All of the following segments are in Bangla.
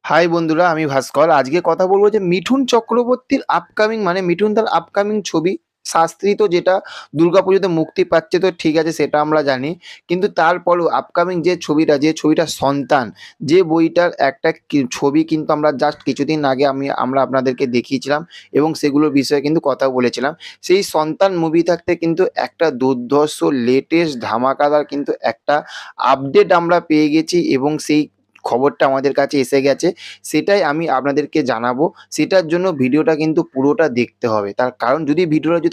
হাই বন্ধুরা, আমি ভাস্কর। আজকে কথা বলবো যে মিঠুন চক্রবর্তীর আপকামিং মানে মিঠুন তার আপকামিং ছবি শাস্ত্রী, তো যেটা দুর্গাপুজোতে মুক্তি পাচ্ছে, তো ঠিক আছে সেটা আমরা জানি। কিন্তু তারপরেও আপকামিং যে ছবিটা সন্তান, যে বইটার একটা ছবি কিন্তু আমরা জাস্ট কিছুদিন আগে আমরা আপনাদেরকে দেখিয়েছিলাম এবং সেগুলোর বিষয়ে কিন্তু কথা বলেছিলাম। সেই সন্তান মুভি থাকতে কিন্তু একটা দুর্ধর্ষ লেটেস্ট ধামাকাদার কিন্তু একটা আপডেট আমরা পেয়ে গেছি এবং সেই খবরটা আমাদের কাছে এসে গেছে। সেটাই আমি আপনাদেরকে জানাবো। সেটার জন্য ভিডিওটা কিন্তু পুরোটা দেখতে হবে। তার কারণ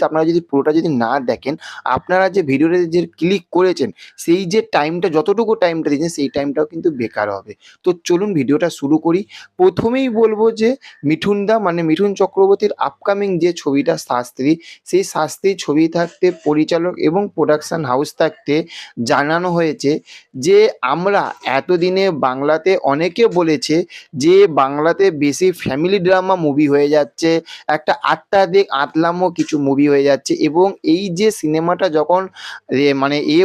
আপনারা যদি পুরোটা যদি না দেখেন, আপনারা যে ভিডিওতে যে ক্লিক করেছেন, সেই যে টাইমটা যতটুকু টাইমটা দিয়েছেন সেই টাইমটাও কিন্তু বেকার হবে। তো চলুন ভিডিওটা শুরু করি। প্রথমেই বলব যে মিঠুন চক্রবর্তীর আপকামিং যে ছবিটা শাস্ত্রী, সেই শাস্ত্রী ছবি থাকতে পরিচালক এবং প্রোডাকশন হাউস থাকতে জানানো হয়েছে যে আমরা এতদিনে বাংলাতে অনেকে বলেছে যে বাংলাতে বেশি ফ্যামিলি ড্রামা মুভি হয়ে যাচ্ছে, একটা আত্মাধিক আতলামো কিছু মুভি হয়ে যাচ্ছে। এবং এই যে সিনেমাটা যখন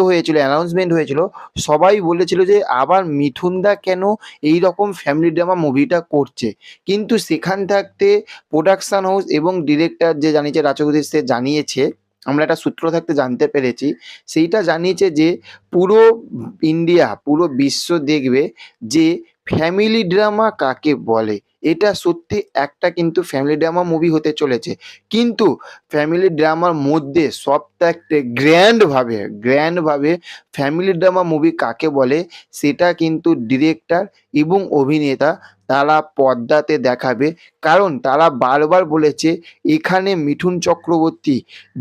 হয়েছিল, অ্যানাউন্সমেন্ট হয়েছিল, সবাই বলেছিল যে আবার মিঠুনদা কেন এই রকম ফ্যামিলি ড্রামা মুভিটা করছে। কিন্তু সেখান থাকতে প্রোডাকশন হাউস এবং ডিরেক্টর যে জানিয়েছে, রাচৌধুরী, সে জানিয়েছে, আমরা একটা সূত্র থাকতে জানতে পেরেছি, সেইটা জানিয়েছে যে পুরো ইন্ডিয়া, পুরো বিশ্ব দেখবে যে ফ্যামিলি ড্রামা কাকে বলে। এটা সত্যি একটা কিন্তু ফ্যামিলি ড্রামা মুভি হতে চলেছে। কিন্তু ফ্যামিলি ড্রামার মধ্যে সবথেকে গ্র্যান্ডভাবে ফ্যামিলি ড্রামা মুভি কাকে বলে সেটা কিন্তু ডিরেক্টর এবং অভিনেতা তারা পর্দাতে দেখাবে। কারণ তারা বারবার বলেছে এখানে মিঠুন চক্রবর্তী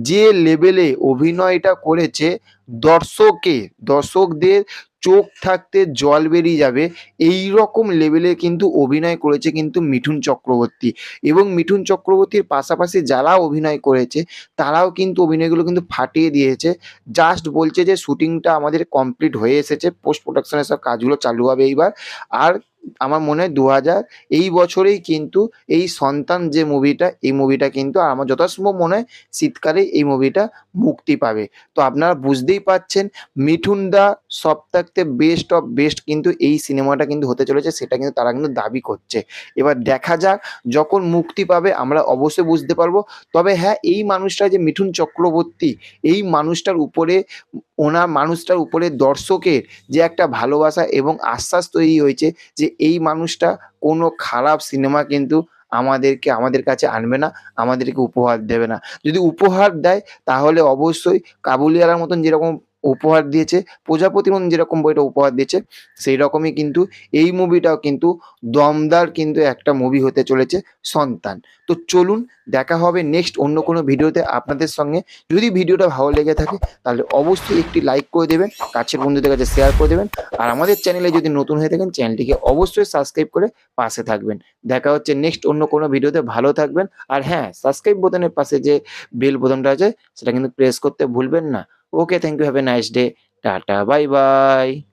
যে লেভেলে অভিনয়টা করেছে, দর্শকদের চোখ থাকতে জল বেরিয়ে যাবে, এই রকম লেভেলে কিন্তু অভিনয় করেছে কিন্তু মিঠুন চক্রবর্তী। এবং মিঠুন চক্রবর্তীর পাশাপাশি যারা অভিনয় করেছে তারাও কিন্তু অভিনয়গুলো কিন্তু ফাটিয়ে দিয়েছে। জাস্ট বলছে যে শুটিংটা আমাদের কমপ্লিট হয়ে এসেছে, পোস্ট প্রোডাকশনের সব কাজগুলো চালু হবে এইবার। আর আমার মনে হয় এই বছরেই কিন্তু এই সন্তান যে মুভিটা, এই মুভিটা কিন্তু আমার যথাসম্ভব মনে হয় শীতকালে এই মুভিটা মুক্তি পাবে। তো আপনারা বুঝতেই পারছেন মিঠুন দা সব থাকতে বেস্ট অফ বেস্ট কিন্তু এই সিনেমাটা কিন্তু হতে চলেছে, সেটা কিন্তু তারা কিন্তু দাবি করছে। এবার দেখা যাক, যখন মুক্তি পাবে আমরা অবশ্যই বুঝতে পারবো। তবে হ্যাঁ, এই মানুষটা যে মিঠুন চক্রবর্তী, এই মানুষটার উপরে দর্শকের যে একটা ভালোবাসা এবং আশ্বাস তৈরি হয়েছে যে এই মানুষটা কোনো খারাপ সিনেমা কিন্তু আমাদের কাছে আনবে না, আমাদেরকে উপহার দেবে না। যদি উপহার দেয় তাহলে অবশ্যই কাবুলিওয়ালার মতন যেরকম উপহার দিয়েছে, প্রজাপতির মতন যেরকম বইটা উপহার দিয়েছে, সেই রকমই কিন্তু এই মুভিটাও কিন্তু দমদার কিন্তু একটা মুভি হতে চলেছে, সন্তান। তো চলুন, দেখা হবে নেক্সট অন্য কোনো ভিডিওতে আপনাদের সঙ্গে। যদি ভিডিওটা ভালো লেগে থাকে তাহলে অবশ্যই একটি লাইক করে দেবেন, কাছের বন্ধুদের কাছে শেয়ার করে দেবেন। আর আমাদের চ্যানেলে যদি নতুন হয়ে থাকেন চ্যানেলটিকে অবশ্যই সাবস্ক্রাইব করে পাশে থাকবেন। দেখা হচ্ছে নেক্সট অন্য কোনো ভিডিওতে। ভালো থাকবেন। আর হ্যাঁ, সাবস্ক্রাইব বোতামের পাশে যে বেল বোতামটা আছে সেটা কিন্তু প্রেস করতে ভুলবেন না। Okay, thank you, have a nice day, tata, bye by.